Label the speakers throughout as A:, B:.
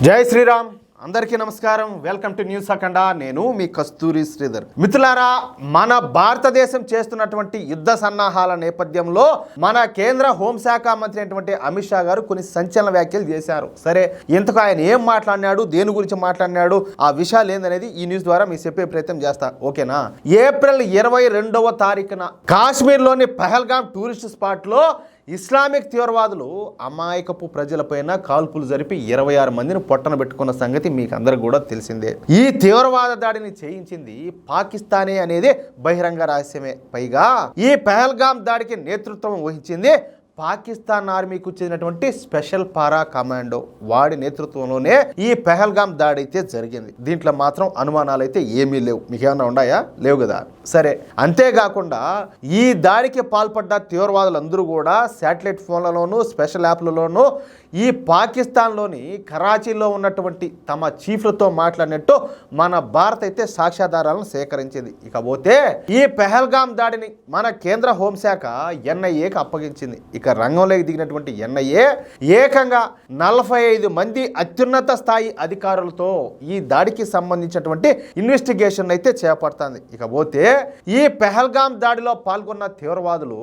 A: జై శ్రీరామ్. అందరికీ నమస్కారం. వెల్కమ్ టు న్యూస్ అఖండ. నేను మీ కస్తూరి శ్రీధర్. మిత్రులారా, మన భారతదేశం చేస్తున్నటువంటి యుద్ధ సన్నాహాల నేపథ్యంలో మన కేంద్ర హోంశాఖ మంత్రి అయినటువంటి అమిత్ షా గారు కొన్ని సంచలన వ్యాఖ్యలు చేశారు. సరే, ఇంతకు ఆయన ఏం మాట్లాడినాడు, దేని గురించి మాట్లాడినాడు, ఆ విషయాలు ఏందనేది ఈ న్యూస్ ద్వారా మీకు చెప్పే ప్రయత్నం చేస్తా. ఓకేనా? ఏప్రిల్ 22వ తారీఖున కాశ్మీర్లోని పహల్గామ్ టూరిస్ట్ స్పాట్లో ఇస్లామిక్ తీవ్రవాదులు అమాయకపు ప్రజలపైన కాల్పులు జరిపి 26 మందిని పొట్టన పెట్టుకున్న సంగతి మీకు అందరికి కూడా తెలిసిందే. ఈ తీవ్రవాద దాడిని చేయించింది పాకిస్తానే అనేది బహిరంగ రహస్యమే. పైగా ఈ పహల్గామ్ దాడికి నేతృత్వం వహించింది పాకిస్తాన్ ఆర్మీకి చెందినటువంటి స్పెషల్ పారా కమాండో. వాడి నేతృత్వంలోనే ఈ పహల్గామ్ దాడి అయితే జరిగింది. దీంట్లో మాత్రం అనుమానాలు అయితే ఏమీ లేవు. మీకేమన్నా ఉన్నాయా? లేవు కదా. సరే, అంతేకాకుండా ఈ దాడికి పాల్పడ్డ తీవ్రవాదులందరూ కూడా శాటిలైట్ ఫోన్లలోనూ స్పెషల్ యాప్లలోనూ ఈ పాకిస్తాన్లోని కరాచీలో ఉన్నటువంటి తమ చీఫ్లతో మాట్లాడినట్టు మన భారత్ అయితే సాక్ష్యాధారాలను సేకరించింది. ఇకపోతే ఈ పహల్గామ్ దాడిని మన కేంద్ర హోంశాఖ ఎన్ఐఏకి అప్పగించింది. ఇక రంగంలోకి దిగినటువంటి ఎన్ఐఏ ఏకంగా 45 మంది అత్యున్నత స్థాయి అధికారులతో ఈ దాడికి సంబంధించినటువంటి ఇన్వెస్టిగేషన్ అయితే చేపడుతుంది. ఇకపోతే ఈ పహల్గామ్ దాడిలో పాల్గొన్న తీవ్రవాదులు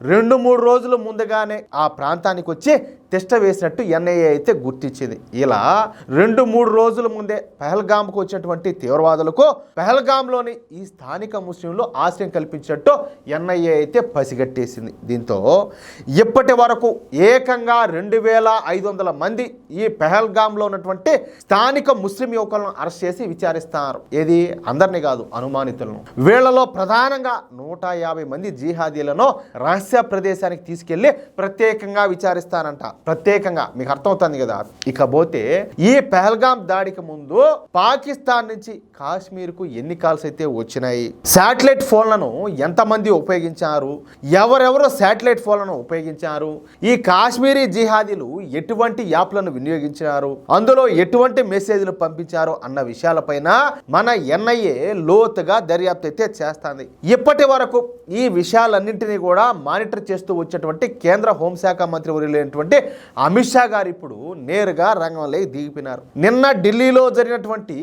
A: 2-3 రోజుల ముందుగానే ఆ ప్రాంతానికి వచ్చి టెస్ట్ వేసినట్టు ఎన్ఐఏ అయితే గుర్తించింది. ఇలా 2-3 రోజుల ముందే పహల్గామ్కు వచ్చినటువంటి తీవ్రవాదులకు పహల్గామ్లోని ఈ స్థానిక ముస్లింలు ఆశ్రయం కల్పించినట్టు ఎన్ఐఏ అయితే పసిగట్టేసింది. దీంతో ఇప్పటి వరకు ఏకంగా 2500 మంది ఈ పహల్గామ్లో ఉన్నటువంటి స్థానిక ముస్లిం యువకులను అరెస్ట్ చేసి విచారిస్తున్నారు. ఏది? అందరినీ కాదు, అనుమానితులను. వీళ్లలో ప్రధానంగా 150 మంది జిహాదీలను రహస్య ప్రదేశానికి తీసుకెళ్లి ప్రత్యేకంగా విచారిస్తారంట. ప్రత్యేకంగా, మీకు అర్థమవుతుంది కదా. ఇకపోతే ఈ పహల్గామ్ దాడికి ముందు పాకిస్తాన్ నుంచి కాశ్మీర్కు ఎన్ని కాల్స్ అయితే వచ్చినాయి, శాటిలైట్ ఫోన్లను ఎంతమంది ఉపయోగించారు, ఎవరెవరు శాటిలైట్ ఫోన్లను ఉపయోగించారు, ఈ కాశ్మీరీ జిహాదీలు ఎటువంటి యాప్లను వినియోగించారు, అందులో ఎటువంటి మెసేజ్లు పంపించారు అన్న విషయాలపైన మన ఎన్ఐఏ లోతుగా దర్యాప్తు అయితే చేస్తుంది. ఇప్పటి వరకు ఈ విషయాలన్నింటినీ కూడా మానిటర్ చేస్తూ వచ్చేటువంటి కేంద్ర హోంశాఖ మంత్రి వర్యులైనటువంటి అమిత్ షా గారు ఇప్పుడు నేరుగా రంగంలోకి దిగిపోయినారు. నిన్న ఢిల్లీలో జరిగినటువంటి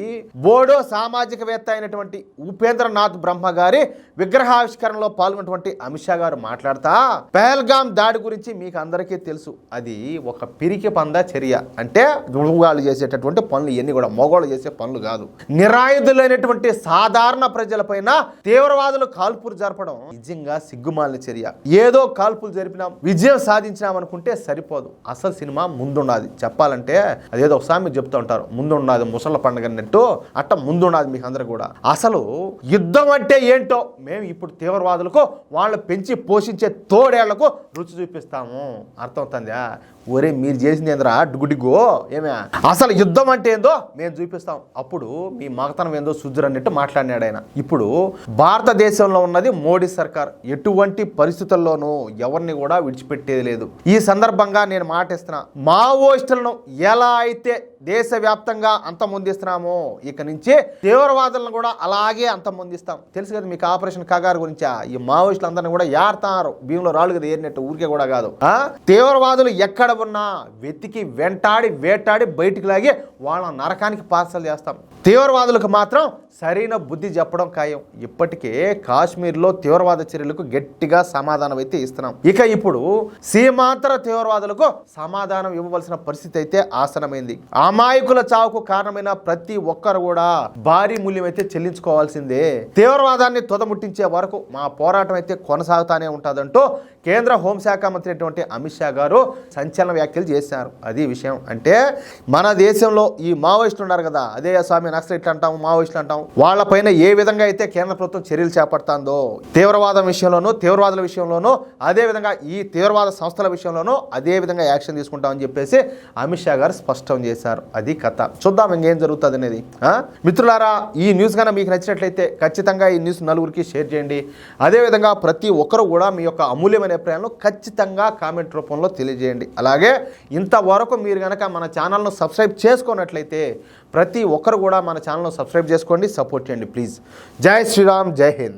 A: బోడో సామాజికవేత్త అయినటువంటి ఉపేంద్రనాథ్ బ్రహ్మ గారి విగ్రహావిష్కరణలో పాల్గొన్నటువంటి అమిత్ షా గారు మాట్లాడుతా, పహల్గామ్ దాడి గురించి మీకు అందరికీ తెలుసు, అది ఒక పిరికి పంద చర్య. అంటే మగవాళ్ళు చేసేటటువంటి పనులు ఇవన్నీ కూడా మగవాళ్ళు చేసే పనులు కాదు. నిరాయుధులైనటువంటి సాధారణ ప్రజలపైన తీవ్రవాదులు కాల్పులు జరపడం నిజంగా సిగ్గుమాలిన చర్య. ఏదో కాల్పులు జరిపినాం, విజయం సాధించినాం అనుకుంటే సరిపోదు. అసలు సినిమా ముందున్నది. చెప్పాలంటే అదేదో ఒకసారి మీరు చెప్తూ ఉంటారు, ముందున్నది ముసళ్ళ పండుగ అన్నట్టు. అట్ట ముందున్నది మీకు అందరూ కూడా. అసలు యుద్ధం అంటే ఏంటో మేము ఇప్పుడు తీవ్రవాదులకు వాళ్ళు పెంచి పోషించే తోడేళ్లకు రుచి చూపిస్తాము. అర్థమవుతుందా? ఒరే, మీరు చేసింది ఏంద్రా గుడిగో ఏమే, అసలు యుద్ధం అంటే ఏందో మేము చూపిస్తాం, అప్పుడు మీ మగతనం ఏందో సుజ్జురు అన్నట్టు మాట్లాడినాడు ఆయన. ఇప్పుడు భారతదేశంలో ఉన్నది మోడీ సర్కార్. ఎటువంటి పరిస్థితుల్లోనూ ఎవరిని కూడా విడిచిపెట్టేది లేదు. ఈ సందర్భంగా నేను మాటిస్తున్నా, మావోయిస్టులను ఎలా అయితే దేశవ్యాప్తంగా అంతమొందిస్తున్నామో ఇక నుంచి తీవ్రవాదులను కూడా అలాగే అంతమొందిస్తాం. తెలుసు కదా మీకు ఆపరేషన్ కగారు గురించా. ఈ మావోయిస్టులు అందరినీ కూడా ఏరుతారు, భీములో రాళ్ళు కదా ఏరినట్టు, ఊరికే కూడా కాదు. తీవ్రవాదులు ఎక్కడ ఉన్నా వెతికి వేటాడి బయటికి లాగి వాళ్ళ నరకానికి పార్సల్ చేస్తాం. తీవ్రవాదులకు మాత్రం సరైన బుద్ధి చెప్పడం ఖాయం. ఇప్పటికే కాశ్మీర్లో తీవ్రవాద చర్యలకు గట్టిగా సమాధానం అయితే ఇస్తున్నాం. ఇక ఇప్పుడు సీమాంతర తీవ్రవాదులకు సమాధానం ఇవ్వవలసిన పరిస్థితి అయితే ఆసనమైంది. అమాయకుల చావుకు కారణమైన ప్రతి ఒక్కరు కూడా భారీ మూల్యం అయితే చెల్లించుకోవాల్సిందే. తీవ్రవాదాన్ని తుదముట్టించే వరకు మా పోరాటం అయితే కొనసాగుతానే ఉంటుందంటూ కేంద్ర హోంశాఖ మంత్రి అయినటువంటి అమిత్ షా గారు సంచలన వ్యాఖ్యలు చేశారు. అది విషయం. అంటే మన దేశంలో ఈ మావోయిస్టులు ఉన్నారు కదా, అదే స్వామి నక్సలైట్లు అంటాం, మావోయిస్టులు అంటాం, వాళ్ళపైన ఏ విధంగా అయితే కేంద్ర ప్రభుత్వం చర్యలు చేపడుతుందో తీవ్రవాదం విషయంలోనూ, తీవ్రవాదుల విషయంలోనూ, అదేవిధంగా ఈ తీవ్రవాద సంస్థల విషయంలోనూ అదే విధంగా యాక్షన్ తీసుకుంటామని చెప్పేసి అమిత్ షా గారు స్పష్టం చేశారు. అది కథ. చూద్దాం ఇంకేం జరుగుతుంది అనేది. మిత్రులారా, ఈ న్యూస్ కన్నా మీకు నచ్చినట్లయితే ఖచ్చితంగా ఈ న్యూస్ నలుగురికి షేర్ చేయండి. అదేవిధంగా ప్రతి ఒక్కరు కూడా మీ యొక్క అమూల్యమైన అభిప్రాయాలను ఖచ్చితంగా కామెంట్ రూపంలో తెలియజేయండి. అలాగే ఇంతవరకు మీరు కనుక మన ఛానల్ను సబ్స్క్రైబ్ చేసుకున్నట్లయితే ప్రతి ఒక్కరు కూడా మన ఛానల్ను సబ్స్క్రైబ్ చేసుకోండి, సపోర్ట్ చేయండి ప్లీజ్. జై శ్రీరామ్, జై హింద్.